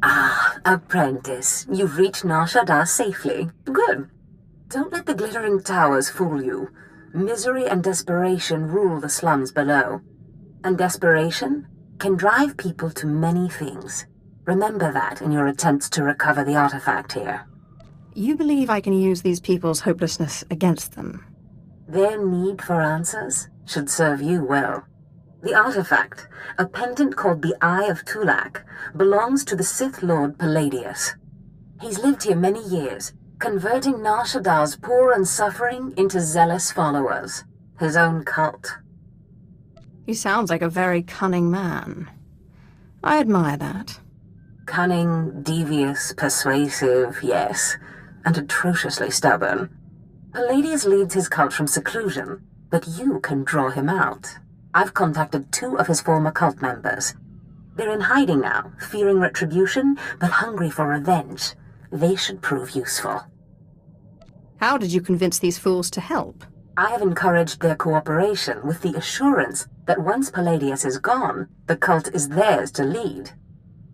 Ah, apprentice, you've reached Nar Shaddaa safely. Good. Don't let the glittering towers fool you. Misery and desperation rule the slums below. And desperation can drive people to many things. Remember that in your attempts to recover the artifact here. You believe I can use these people's hopelessness against them? Their need for answers should serve you well. The artifact, a pendant called the Eye of Tulak, belongs to the Sith Lord Palladius. He's lived here many years, converting Nar Shaddaa's poor and suffering into zealous followers. His own cult. He sounds like a very cunning man. I admire that. Cunning, devious, persuasive, yes, and atrociously stubborn. Palladius leads his cult from seclusion, but you can draw him out. I've contacted 2 of his former cult members. They're in hiding now, fearing retribution, but hungry for revenge. They should prove useful. How did you convince these fools to help? I have encouraged their cooperation with the assurance that once Palladius is gone, the cult is theirs to lead.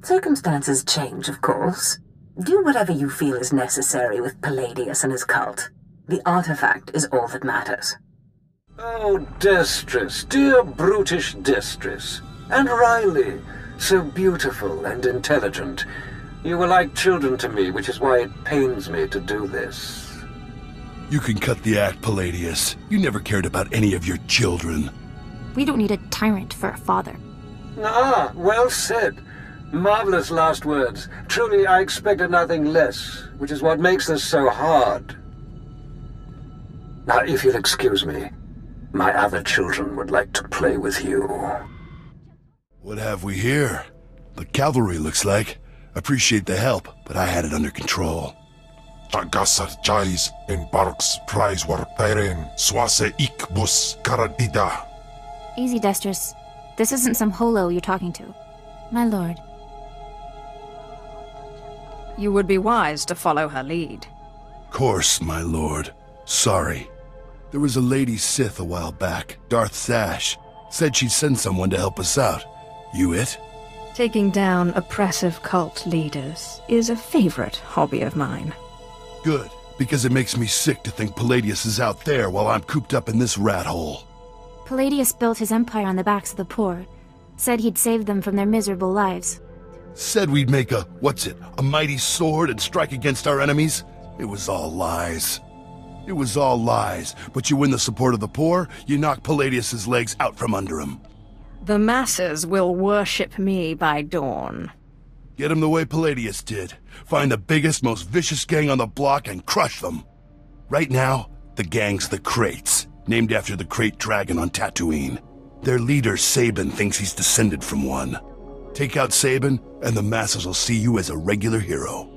Circumstances change, of course. Do whatever you feel is necessary with Palladius and his cult. The artifact is all that matters. Oh, Destress, dear brutish Destress. And Riley, so beautiful and intelligent. You were like children to me, which is why it pains me to do this. You can cut the act, Palladius. You never cared about any of your children. We don't need a tyrant for a father. Ah, well said. Marvelous last words. Truly, I expected nothing less, which is what makes this so hard. Now, if you'll excuse me, my other children would like to play with you. What have we here? The cavalry, looks like. Appreciate the help, but I had it under control. Tagasar Jais in Barks Prize Wartairen Swase Ikbus Karadida. Easy, Destress. This isn't some holo you're talking to. My lord. You would be wise to follow her lead. Course, my lord. Sorry. There was a lady Sith a while back, Darth Sash. Said she'd send someone to help us out. You it? Taking down oppressive cult leaders is a favorite hobby of mine. Good, because it makes me sick to think Palladius is out there while I'm cooped up in this rat hole. Palladius built his empire on the backs of the poor. Said he'd save them from their miserable lives. Said we'd make a mighty sword and strike against our enemies? It was all lies. It was all lies, but you win the support of the poor, you knock Palladius's legs out from under him. The masses will worship me by dawn. Get him the way Palladius did. Find the biggest, most vicious gang on the block and crush them. Right now, the gang's the Kraits, named after the Krayt dragon on Tatooine. Their leader, Sabin, thinks he's descended from one. Take out Sabin, and the masses will see you as a regular hero.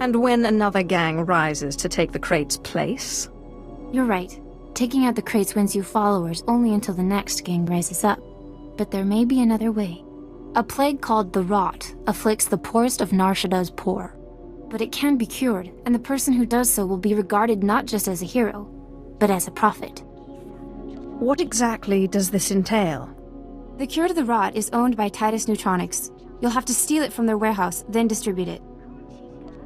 And when another gang rises to take the Krayt's place? You're right. Taking out the Kraits wins you followers only until the next gang rises up. But there may be another way. A plague called the Rot afflicts the poorest of Nar Shaddaa's poor. But it can be cured, and the person who does so will be regarded not just as a hero, but as a prophet. What exactly does this entail? The cure to the Rot is owned by Titus Neutronics. You'll have to steal it from their warehouse, then distribute it.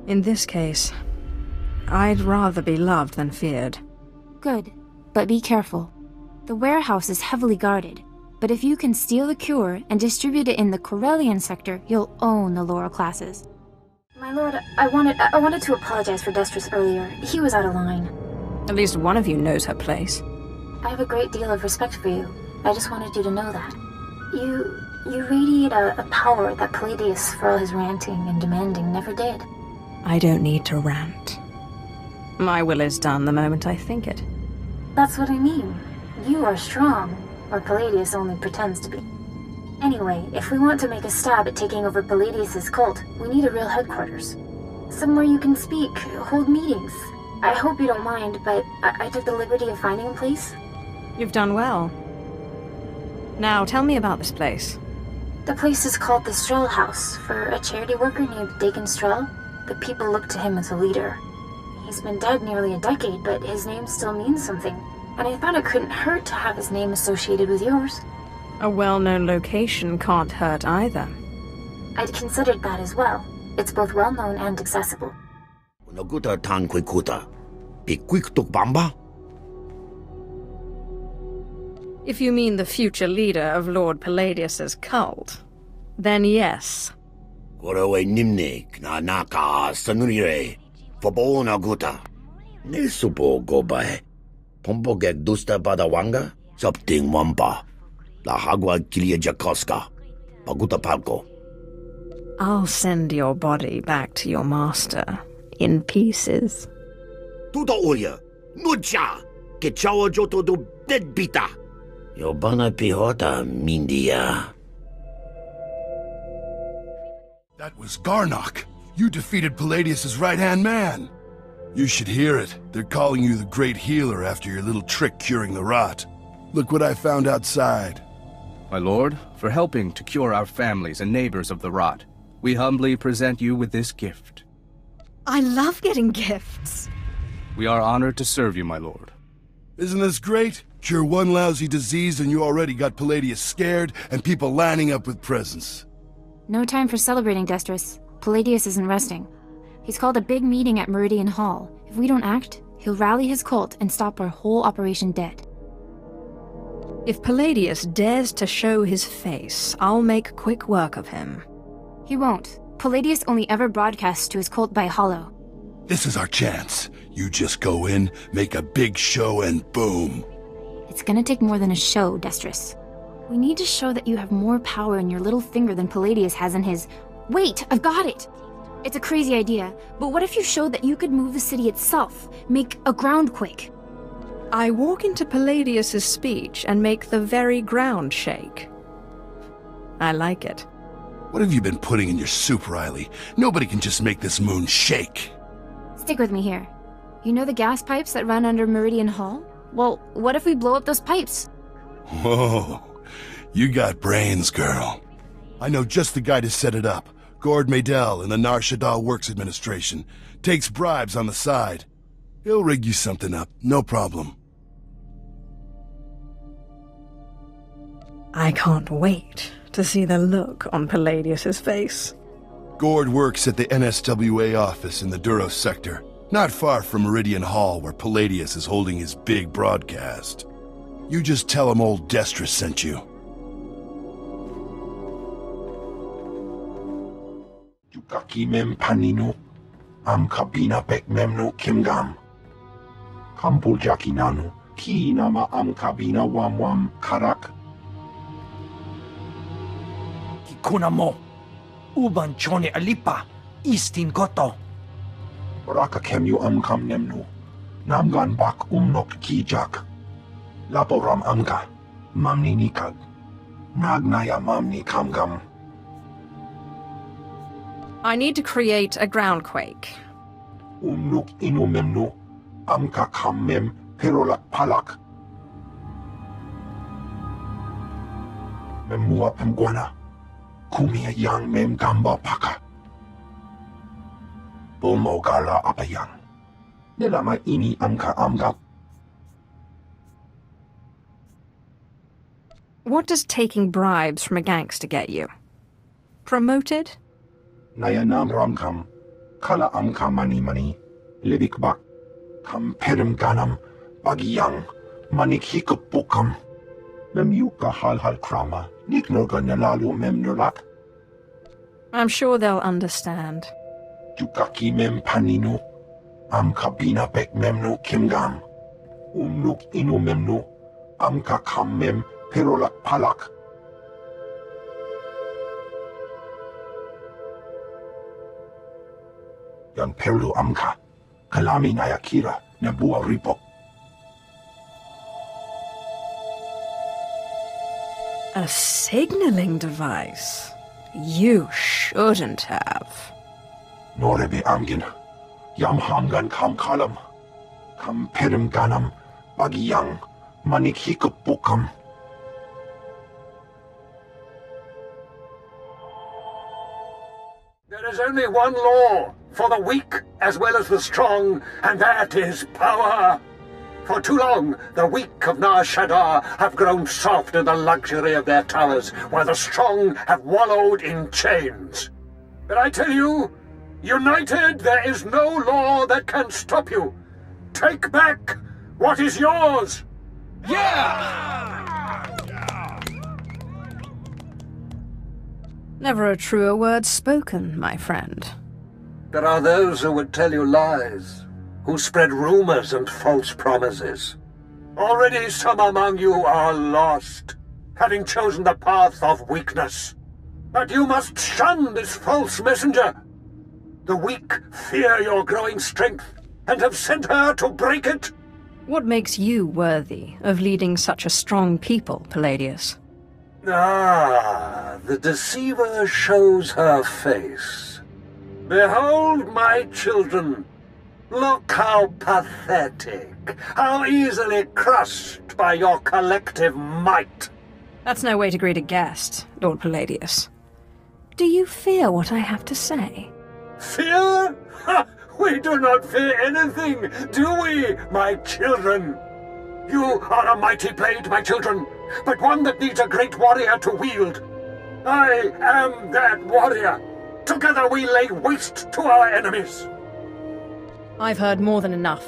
In this case, I'd rather be loved than feared. Good, but be careful. The warehouse is heavily guarded, but if you can steal the cure and distribute it in the Corellian sector, you'll own the lower classes. My lord, I wanted to apologize for Destress earlier. He was out of line. At least one of you knows her place. I have a great deal of respect for you. I just wanted you to know that. You radiate a power that Palladius, for all his ranting and demanding, never did. I don't need to rant. My will is done the moment I think it. That's what I mean. You are strong, or Palladius only pretends to be. Anyway, if we want to make a stab at taking over Palladius's cult, we need a real headquarters. Somewhere you can speak, hold meetings. I hope you don't mind, but I took the liberty of finding a place. You've done well. Now, tell me about this place. The place is called the Strel House, for a charity worker named Dakin Strel. The people look to him as a leader. He's been dead nearly a decade, but his name still means something. And I thought it couldn't hurt to have his name associated with yours. A well-known location can't hurt either. I'd considered that as well. It's both well-known and accessible. Naguta tan kwikuta. Pikwiktuk bamba? If you mean the future leader of Lord Palladius's cult, then yes. Korawe nimne na naka sanurire. Fobo naguta. Ne supo gobae. Pompo gek dusta badawanga. Something wampa. La hagwa kilia jakoska. Paguta palko. I'll send your body back to your master in pieces. Tuta oya. Nucha. Kechawa joto do deadbita. Yobana pihota mindia. That was Garnock. You defeated Palladius's right-hand man. You should hear it. They're calling you the Great Healer after your little trick curing the rot. Look what I found outside. My lord, for helping to cure our families and neighbors of the rot, we humbly present you with this gift. I love getting gifts. We are honored to serve you, my lord. Isn't this great? Cure one lousy disease and you already got Palladius scared and people lining up with presents. No time for celebrating, Destris. Palladius isn't resting. He's called a big meeting at Meridian Hall. If we don't act, he'll rally his cult and stop our whole operation dead. If Palladius dares to show his face, I'll make quick work of him. He won't. Palladius only ever broadcasts to his cult by hollow. This is our chance. You just go in, make a big show, and boom. It's gonna take more than a show, Destris. We need to show that you have more power in your little finger than Palladius has in his... Wait, I've got it! It's a crazy idea, but what if you showed that you could move the city itself? Make a groundquake? I walk into Palladius's speech and make the very ground shake. I like it. What have you been putting in your soup, Riley? Nobody can just make this moon shake. Stick with me here. You know the gas pipes that run under Meridian Hall? Well, what if we blow up those pipes? Whoa, you got brains, girl. I know just the guy to set it up. Gord Maydell in the Shaddaa Works Administration. Takes bribes on the side. He'll rig you something up, no problem. I can't wait to see the look on Palladius's face. Gord works at the NSWA office in the Duros sector, not far from Meridian Hall where Palladius is holding his big broadcast. You just tell him old Destris sent you. Yukaki mem panino, am kabina pek memno kimgam. Kampul jakinanu, ki nama am kabina wam karak. Kikuna mo, uban chone alipa, istin goto. Raka kemyu am kam nemnu, namgan bak umnok kijak. Laporam amka, mamni nikag. Nagnaya mamni kamgam. I need to create a groundquake. Umnuk inu memnu, amka kam mem perolak palak. Memua pemguana, kumia yang mem gamba paka. Bomogala apayang. Nelama ini amka amgap. What does taking bribes from a gangster get you? Promoted? Nayanam ramkam, kala amka mani, libik bak, kam perim ganam, bagiyang, manik hikupukam. Memyuka hal krama, niknoga nalalu memnulak. I'm sure they'll understand. Yukaki mem panino, amka bina bek memnu kimgam. Umnuk inu memnu, amka kam mem perolak palak. Yan perlu amka, kalami nayakira, nebua ripok. A signaling device? You shouldn't have. Norebe amgin, yam hamgan kam kalam, kam perim ganam, bagiyang, manik hikupukam. There is only one law for the weak as well as the strong, and that is power. For too long, the weak of Nar Shaddaa have grown soft in the luxury of their towers, while the strong have wallowed in chains. But I tell you, united, there is no law that can stop you. Take back what is yours! Never a truer word spoken, my friend. There are those who would tell you lies, who spread rumors and false promises. Already some among you are lost, having chosen the path of weakness. But you must shun this false messenger. The weak fear your growing strength, and have sent her to break it. What makes you worthy of leading such a strong people, Palladius? Ah, the deceiver shows her face. Behold, my children. Look how pathetic, how easily crushed by your collective might. That's no way to greet a guest, Lord Palladius. Do you fear what I have to say? Fear? Ha! We do not fear anything, do we, my children? You are a mighty blade, my children, but one that needs a great warrior to wield. I am that warrior. Together we lay waste to our enemies. I've heard more than enough.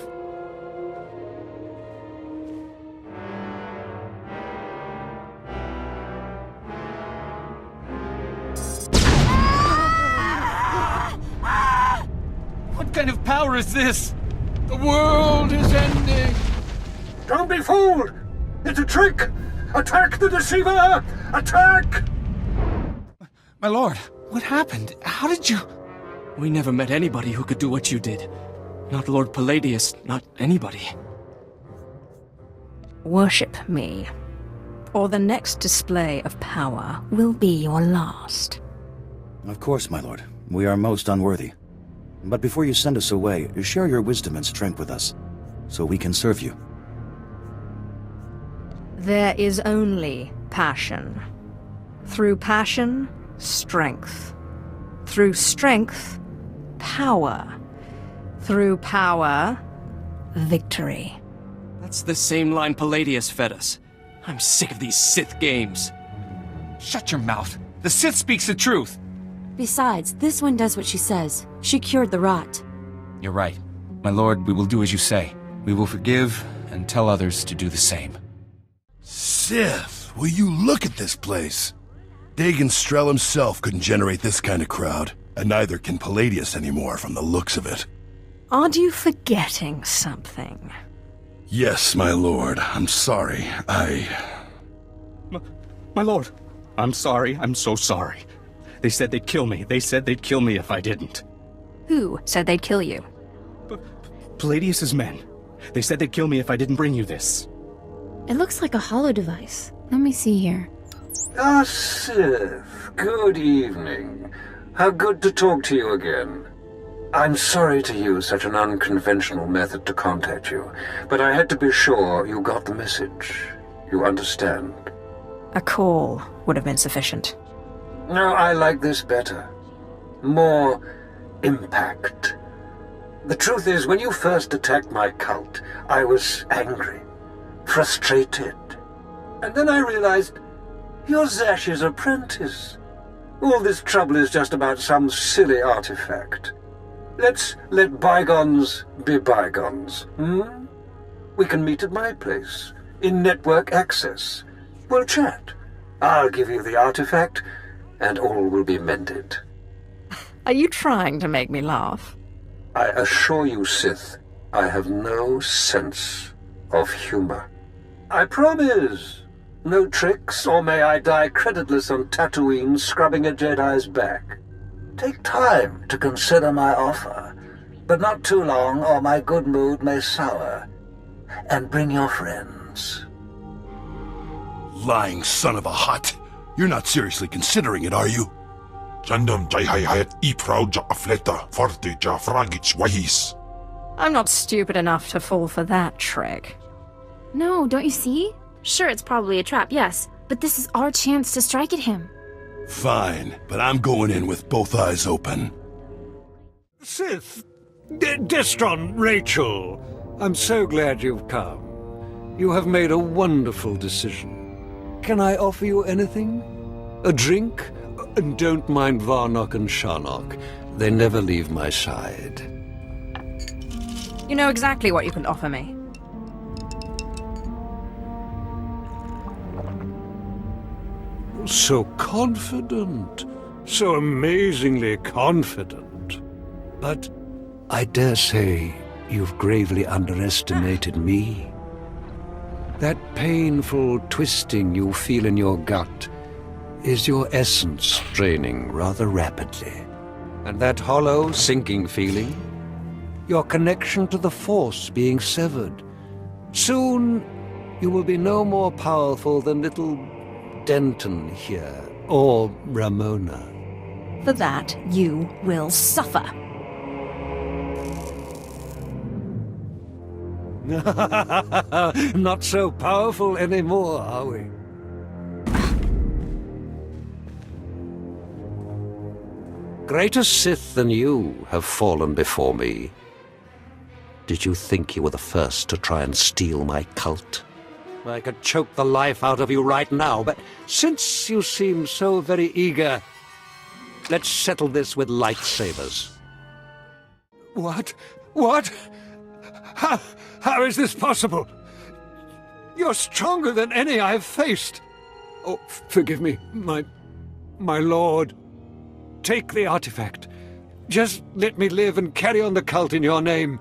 What kind of power is this? The world is ending! Don't be fooled! It's a trick! Attack the deceiver! Attack! My lord, what happened? How did you... We never met anybody who could do what you did. Not Lord Palladius, not anybody. Worship me, or the next display of power will be your last. Of course, my lord. We are most unworthy. But before you send us away, share your wisdom and strength with us, so we can serve you. There is only passion. Through passion, strength. Through strength, power. Through power, victory. That's the same line Palladius fed us. I'm sick of these Sith games. Shut your mouth. The Sith speaks the truth. Besides, this one does what she says. She cured the rot. You're right. My lord, we will do as you say. We will forgive and tell others to do the same. Sith, will you look at this place? Dagon Strel himself couldn't generate this kind of crowd, and neither can Palladius anymore from the looks of it. Aren't you forgetting something? Yes, my lord. I'm sorry. My lord, I'm sorry. I'm so sorry. They said they'd kill me. They said they'd kill me if I didn't. Who said they'd kill you? Palladius's men. They said they'd kill me if I didn't bring you this. It looks like a hollow device. Let me see here. Ah, Sith. Good evening. How good to talk to you again. I'm sorry to use such an unconventional method to contact you, but I had to be sure you got the message. You understand? A call would have been sufficient. No, I like this better. More impact. The truth is, when you first attacked my cult, I was angry, frustrated. And then I realized, you're Zash's apprentice. All this trouble is just about some silly artifact. Let's let bygones be bygones, We can meet at my place, in network access. We'll chat. I'll give you the artifact, and all will be mended. Are you trying to make me laugh? I assure you, Sith, I have no sense of humor. I promise. No tricks, or may I die creditless on Tatooine scrubbing a Jedi's back. Take time to consider my offer, but not too long, or my good mood may sour. And bring your friends. Lying son of a hut. You're not seriously considering it, are you? Jandam jai ifrauja afleta farteja fragich wahis. I'm not stupid enough to fall for that trick. No, don't you see? Sure, it's probably a trap, yes, but this is our chance to strike at him. Fine, but I'm going in with both eyes open. Sith, Destron, Rachel, I'm so glad you've come. You have made a wonderful decision. Can I offer you anything? A drink? And don't mind Varnock and Sharnock. They never leave my side. You know exactly what you can offer me. So confident. So amazingly confident. But I dare say you've gravely underestimated me. That painful twisting you feel in your gut is your essence draining rather rapidly. And that hollow, sinking feeling, your connection to the Force being severed. Soon, you will be no more powerful than little Denton here, or Ramona. For that, you will suffer. Not so powerful anymore, are we? Greater Sith than you have fallen before me. Did you think you were the first to try and steal my cult? I could choke the life out of you right now, but since you seem so very eager, let's settle this with lightsabers. What? What? How is this possible? You're stronger than any I've faced. Oh, forgive me, my lord. Take the artifact. Just let me live and carry on the cult in your name.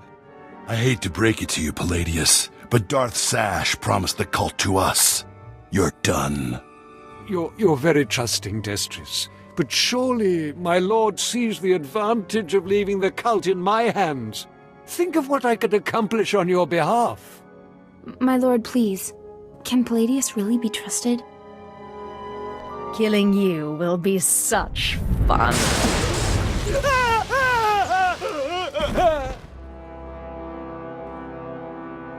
I hate to break it to you, Palladius, but Darth Sash promised the cult to us. You're done. You're very trusting, Destris. But surely my lord sees the advantage of leaving the cult in my hands. Think of what I could accomplish on your behalf. My lord, please. Can Palladius really be trusted? Killing you will be such fun.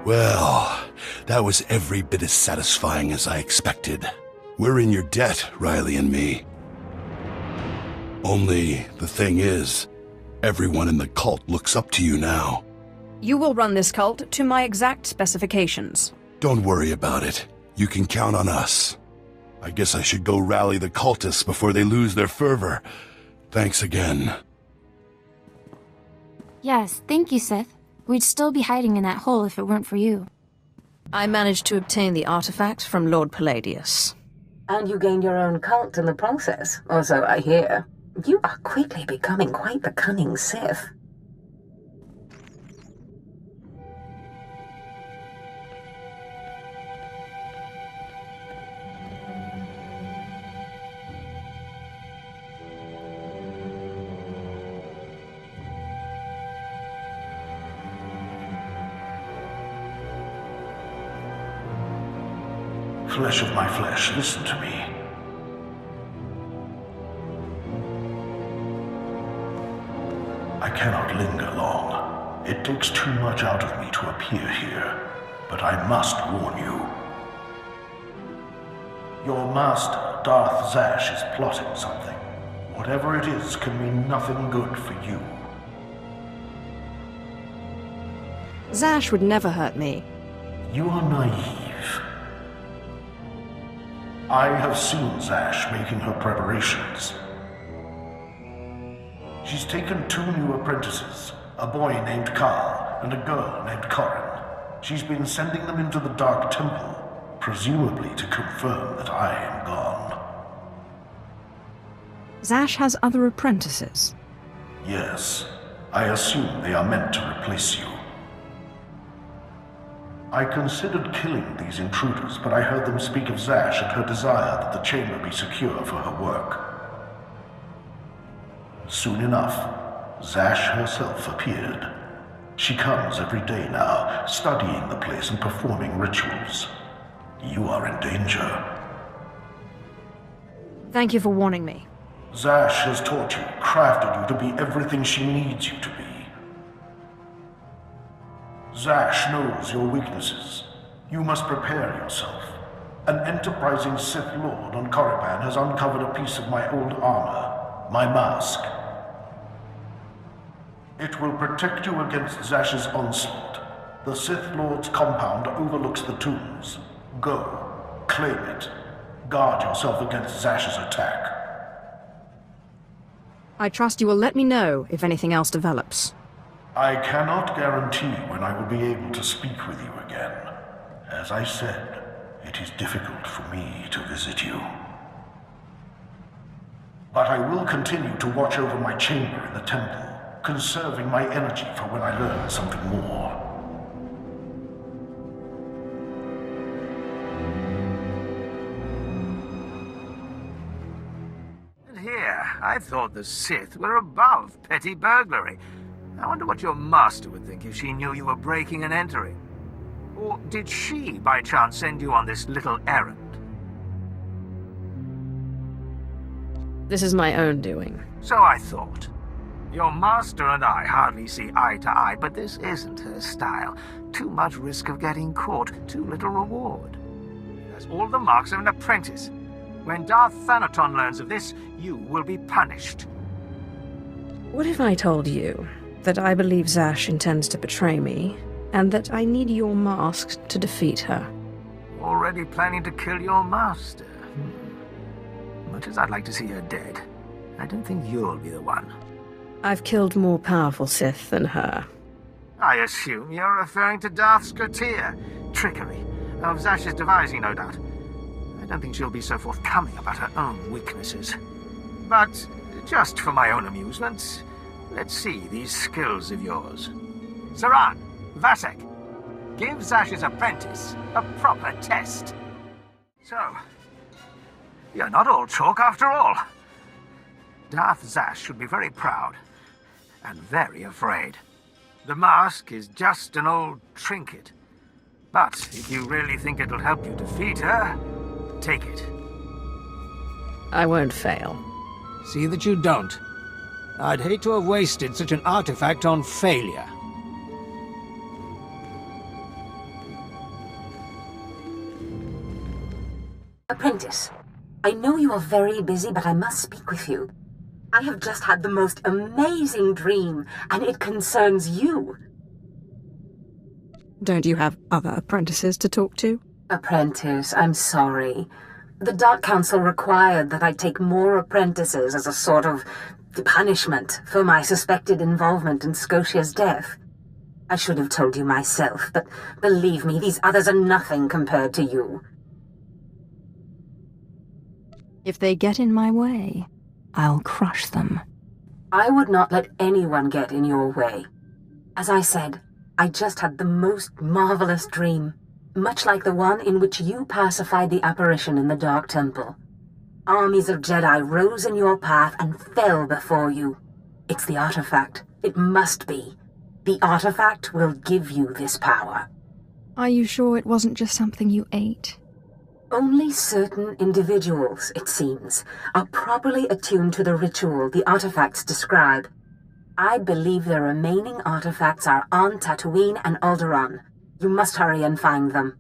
Well, that was every bit as satisfying as I expected. We're in your debt, Riley and me. Only, the thing is, everyone in the cult looks up to you now. You will run this cult to my exact specifications. Don't worry about it. You can count on us. I guess I should go rally the cultists before they lose their fervor. Thanks again. Yes, thank you, Sith. We'd still be hiding in that hole if it weren't for you. I managed to obtain the artifact from Lord Palladius. And you gained your own cult in the process, or so I hear. You are quickly becoming quite the cunning Sith. Flesh of my flesh, listen to me. I cannot linger long. It takes too much out of me to appear here, but I must warn you. Your master, Darth Zash, is plotting something. Whatever it is can mean nothing good for you. Zash would never hurt me. You are naive. I have seen Zash making her preparations. She's taken 2 new apprentices, a boy named Karl and a girl named Corin. She's been sending them into the Dark Temple, presumably to confirm that I am gone. Zash has other apprentices. Yes, I assume they are meant to replace you. I considered killing these intruders, but I heard them speak of Zash and her desire that the chamber be secure for her work. Soon enough, Zash herself appeared. She comes every day now, studying the place and performing rituals. You are in danger. Thank you for warning me. Zash has taught you, crafted you to be everything she needs you to be. Zash knows your weaknesses. You must prepare yourself. An enterprising Sith Lord on Korriban has uncovered a piece of my old armor, my mask. It will protect you against Zash's onslaught, The Sith Lord's compound overlooks the tombs. Go. Claim it. Guard yourself against Zash's attack. I trust you will let me know if anything else develops. I cannot guarantee when I will be able to speak with you again. As I said, it is difficult for me to visit you. But I will continue to watch over my chamber in the temple, conserving my energy for when I learn something more. And here, I thought the Sith were above petty burglary. I wonder what your master would think if she knew you were breaking and entering. Or did she, by chance, send you on this little errand? This is my own doing. So I thought. Your master and I hardly see eye to eye, but this isn't her style. Too much risk of getting caught, too little reward. She has all the marks of an apprentice. When Darth Thanaton learns of this, you will be punished. What if I told you that I believe Zash intends to betray me, and that I need your mask to defeat her? Already planning to kill your master? Much as I'd like to see her dead, I don't think you'll be the one. I've killed more powerful Sith than her. I assume you're referring to Darth Scotia. Trickery. Of Zash's devising, no doubt. I don't think she'll be so forthcoming about her own weaknesses. But, just for my own amusement, let's see these skills of yours. Saran, Vasek, give Zash's apprentice a proper test. So, you're not all chalk after all. Darth Zash should be very proud, and very afraid. The mask is just an old trinket. But if you really think it'll help you defeat her, take it. I won't fail. See that you don't. I'd hate to have wasted such an artifact on failure. Apprentice, I know you are very busy, but I must speak with you. I have just had the most amazing dream, and it concerns you. Don't you have other apprentices to talk to? Apprentice, I'm sorry. The Dark Council required that I take more apprentices as a sort of punishment for my suspected involvement in Scotia's death. I should have told you myself, but believe me, these others are nothing compared to you. If they get in my way, I'll crush them. I would not let anyone get in your way. As I said, I just had the most marvelous dream, much like the one in which you pacified the apparition in the Dark Temple. Armies of Jedi rose in your path and fell before you. It's the artifact. It must be. The artifact will give you this power. Are you sure it wasn't just something you ate? Only certain individuals, it seems, are properly attuned to the ritual the artifacts describe. I believe the remaining artifacts are on Tatooine and Alderaan. You must hurry and find them.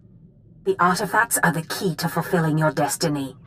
The artifacts are the key to fulfilling your destiny.